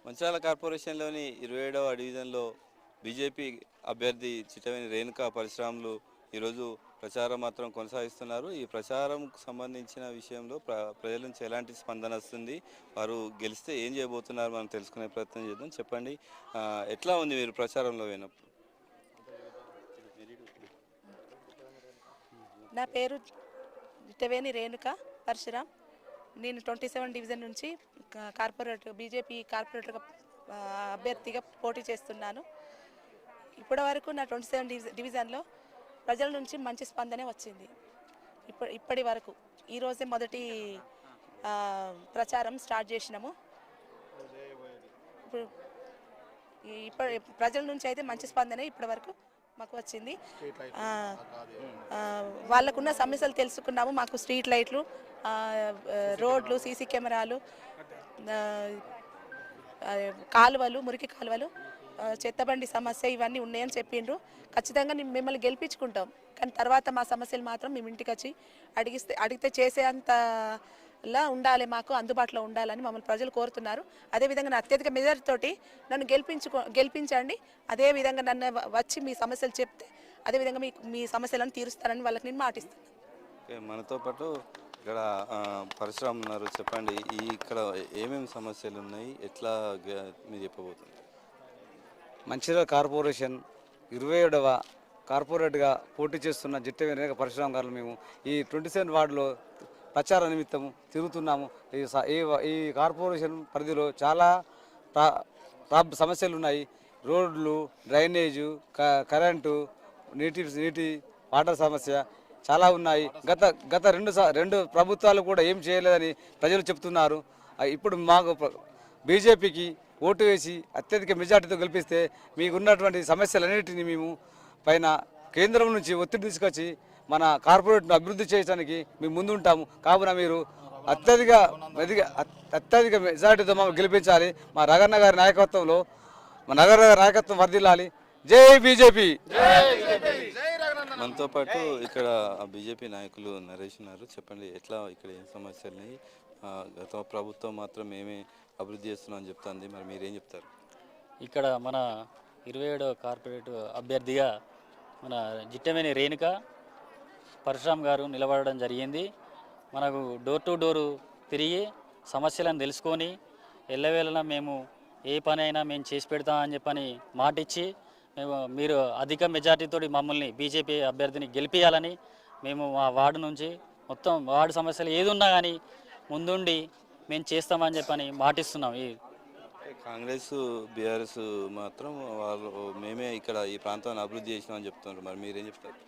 మంచిర్యాల కార్పొరేషన్లోని 27వ డివిజన్లో బీజేపీ అభ్యర్థి చిట్టవేణి రేణుకా పరశురాములు ఈరోజు ప్రచారం మాత్రం కొనసాగిస్తున్నారు. ఈ ప్రచారంకు సంబంధించిన విషయంలో ప్రజల నుంచి ఎలాంటి స్పందన వస్తుంది, వారు గెలిస్తే ఏం చేయబోతున్నారు మనం తెలుసుకునే ప్రయత్నం చేద్దాం. చెప్పండి, ఎట్లా ఉంది మీరు ప్రచారంలో పోయినప్పుడు? నా పేరు చిట్టవేణి రేణుకా పరశురాం. నేను 27 డివిజన్ నుంచి బీజేపీ కార్పొరేటర్గా అభ్యర్థిగా పోటీ చేస్తున్నాను. ఇప్పటి వరకు నా 27 డివిజన్లో ప్రజల నుంచి మంచి స్పందనే వచ్చింది. ఇప్పటి వరకు ఈరోజే మొదటి ప్రచారం స్టార్ట్ చేసినాము. ఇప్పుడు ప్రజల నుంచి అయితే మంచి స్పందనే ఇప్పటి వరకు మాకు వచ్చింది. వాళ్ళకున్న సమస్యలు తెలుసుకున్నాము. మాకు స్ట్రీట్ లైట్లు, రోడ్లు, సీసీ కెమెరాలు, కాలువలు, మురికి కాలువలు, చెత్తబండి సమస్య ఇవన్నీ ఉన్నాయని చెప్పిండ్రు. ఖచ్చితంగా మిమ్మల్ని గెలిపించుకుంటాం, కానీ తర్వాత మా సమస్యలు మాత్రం మేము ఇంటికి వచ్చి అడిగితే చేసేంతలా ఉండాలి, మాకు అందుబాటులో ఉండాలని మమ్మల్ని ప్రజలు కోరుతున్నారు. అదేవిధంగా నా అత్యధిక మెజారిటీతోటి నన్ను గెలిపించండి. అదేవిధంగా నన్ను వచ్చి మీ సమస్యలు చెప్తే అదేవిధంగా మీ సమస్యలను తీరుస్తానని వాళ్ళకి నేను మాటిస్తాను. మనతో పాటు ఇక్కడ పరశురామ్ ఉన్నారు. చెప్పండి, ఇక్కడ ఏమేమి సమస్యలు ఉన్నాయి, ఎట్లా మీరు చెప్పబోతున్నారు? మంచిర్యాల కార్పొరేషన్ 27వ కార్పొరేట్గా పోటీ చేస్తున్న చిట్టవేణి రేణుకా పరశురామ్ గారు మేము ఈ 27 వార్డులో ప్రచార నిమిత్తం తిరుగుతున్నాము. ఈ కార్పొరేషన్ పరిధిలో చాలా సమస్యలు ఉన్నాయి. రోడ్లు, డ్రైనేజు, కరెంటు, నీటి వాటర్ సమస్య చాలా ఉన్నాయి. గత రెండు ప్రభుత్వాలు కూడా ఏం చేయలేదని ప్రజలు చెప్తున్నారు. ఇప్పుడు మాకు బీజేపీకి ఓటు వేసి అత్యధిక మెజార్టీతో గెలిపిస్తే మీకున్నటువంటి సమస్యలన్నిటిని మేము పైన కేంద్రం నుంచి ఒత్తిడి తీసుకొచ్చి మన కార్పొరేట్ను అభివృద్ధి చేయడానికి మేము ముందుంటాము. కావున మీరు అత్యధిక మెజార్టీతో మమ్మల్ని గెలిపించాలి. మా రగన్న గారి నాయకత్వంలో నాయకత్వం వర్ధిల్లాలి. జై బీజేపీ. మనతో పాటు ఇక్కడ బీజేపీ నాయకులు నరేష్ ఉన్నారు. చెప్పండి, ఎట్లా ఇక్కడ ఏం సమస్యలు ఉన్నాయి? గత ప్రభుత్వం మాత్రం ఏమీ అభివృద్ధి చేస్తున్నామని చెప్తుంది, మరి మీరేం చెప్తారు? ఇక్కడ మన 27వ కార్పొరేట్ అభ్యర్థిగా మన చిట్టవేణి రేణుకా పరశురామ్ గారు నిలబడడం జరిగింది. మనకు డోర్ టు డోరు తిరిగి సమస్యలను తెలుసుకొని ఎల్లవేళలా మేము ఏ పని అయినా మేము చేసి పెడతామని చెప్పని మాటిచ్చి మీరు అధిక మెజార్టీతో మమ్మల్ని బీజేపీ అభ్యర్థిని గెలిపించాలని మేము మా వార్డు నుంచి మొత్తం వార్డు సమస్యలు ఏది ఉన్నా కానీ ముందుండి మేము చేస్తామని చెప్పని మాటిస్తున్నాం. కాంగ్రెస్, బీఆర్ఎస్ మాత్రం వాళ్ళు మేమే ఇక్కడ ఈ ప్రాంతాన్ని అభివృద్ధి చేసినామని చెప్తున్నారు, మరి మీరేం చెప్తారు?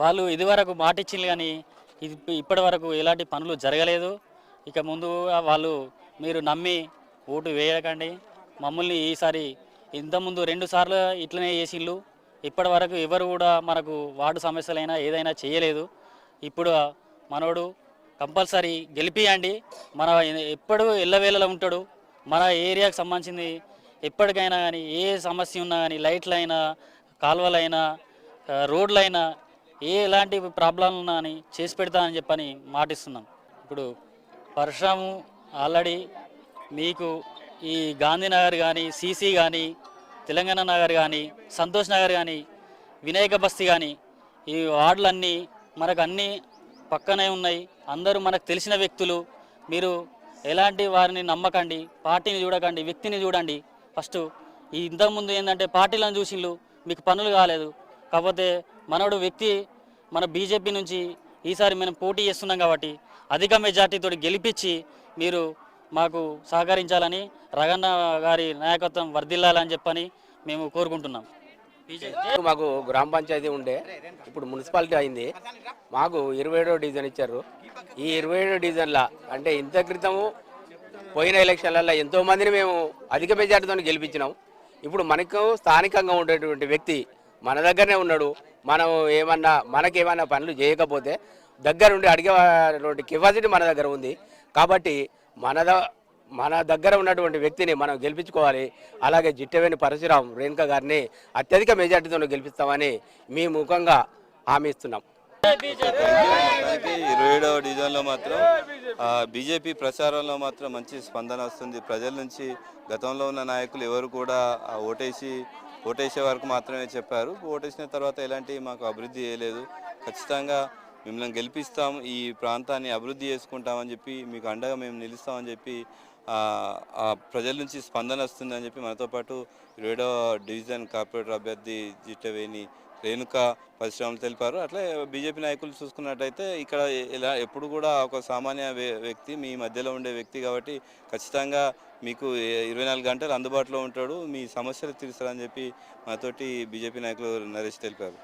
వాళ్ళు ఇదివరకు మాటిచ్చింది కానీ ఇప్పటి వరకు ఎలాంటి పనులు జరగలేదు. ఇక ముందు వాళ్ళు మీరు నమ్మి ఓటు వేయకండి. మమ్మల్ని ఈసారి ఇంతకుముందు 2 సార్లు ఇట్లనే చేసిళ్ళు. ఇప్పటి వరకు ఎవరు కూడా మనకు వార్డు సమస్యలైనా ఏదైనా చేయలేదు. ఇప్పుడు మనోడు కంపల్సరీ గెలిపియండి. మన ఎప్పుడు ఎల్లవేళలా ఉంటాడు. మన ఏరియాకు సంబంధించింది ఎప్పటికైనా కానీ ఏ సమస్య ఉన్నా కానీ లైట్లైనా, కాలువలైనా, రోడ్లైనా ఎలాంటి ప్రాబ్లం ఉన్నా అని చేసి పెడతానని చెప్పని మాటిస్తున్నాం. ఇప్పుడు పరశురాము ఆల్రెడీ మీకు ఈ గాంధీనగర్ కానీ, సీసీ కానీ, తెలంగాణ నగర్ కానీ, సంతోష్ నగర్ కానీ, వినాయక బస్తీ కానీ ఈ వార్డులన్నీ మనకు అన్నీ పక్కనే ఉన్నాయి. అందరూ మనకు తెలిసిన వ్యక్తులు. మీరు ఎలాంటి వారిని నమ్మకండి, పార్టీని చూడకండి, వ్యక్తిని చూడండి. ఫస్ట్ ఇంతకుముందు ఏంటంటే పార్టీలను చూసిళ్ళు, మీకు పనులు కాలేదు. కాకపోతే మనోడు వ్యక్తి మన బీజేపీ నుంచి ఈసారి మనం పోటీ చేస్తున్నాం కాబట్టి అధిక మెజార్టీతో గెలిపించి మీరు మాకు సహకరించాలని, రగన్న గారి నాయకత్వం వర్ధిల్లాలని చెప్పని మేము కోరుకుంటున్నాం. మాకు గ్రామ పంచాయతీ ఉండే, ఇప్పుడు మున్సిపాలిటీ అయింది. మాకు 27వ డివిజన్ ఇచ్చారు. ఈ 27వ డివిజన్లో అంటే ఇంత క్రితము పోయిన ఎలక్షన్లలో ఎంతోమందిని మేము అధిక మెజార్టీతో గెలిపించినాం. ఇప్పుడు మనకు స్థానికంగా ఉండేటువంటి వ్యక్తి మన దగ్గరనే ఉన్నాడు. మనం మనకేమన్నా పనులు చేయకపోతే దగ్గరుండి అడిగేటువంటి కెపాసిటీ మన దగ్గర ఉంది. కాబట్టి మన దగ్గర ఉన్నటువంటి వ్యక్తిని మనం గెలిపించుకోవాలి. అలాగే చిట్టవేణి పరశురామ్ రేణుకా గారిని అత్యధిక మెజార్టీతో గెలిపిస్తామని మీ ముఖంగా హామీ ఇస్తున్నాం. మొత్తానికి 27వ డివిజన్లో మాత్రం బీజేపీ ప్రచారంలో మాత్రం మంచి స్పందన వస్తుంది ప్రజల నుంచి. గతంలో ఉన్న నాయకులు ఎవరు కూడా ఓటేసే వరకు మాత్రమే చెప్పారు. ఓటేసిన తర్వాత ఎలాంటి మాకు అభివృద్ధి చేయలేదు, ఖచ్చితంగా మిమ్మల్ని గెలిపిస్తాం, ఈ ప్రాంతాన్ని అభివృద్ధి చేసుకుంటామని చెప్పి, మీకు అండగా మేము నిలుస్తామని చెప్పి ప్రజల నుంచి స్పందన వస్తుందని చెప్పి మనతో పాటు 27వ డివిజన్ కార్పొరేటర్ అభ్యర్థి జిట్టవేణి రేణుకా పరిశ్రమలు తెలిపారు. అట్లే బీజేపీ నాయకులు చూసుకున్నట్టయితే ఇక్కడ ఎప్పుడు కూడా ఒక సామాన్య వ్యక్తి మీ మధ్యలో ఉండే వ్యక్తి కాబట్టి ఖచ్చితంగా మీకు 24 గంటలు అందుబాటులో ఉంటాడు, మీ సమస్యలు తీరుస్తారని చెప్పి మనతోటి బీజేపీ నాయకులు నరేష్ తెలిపారు.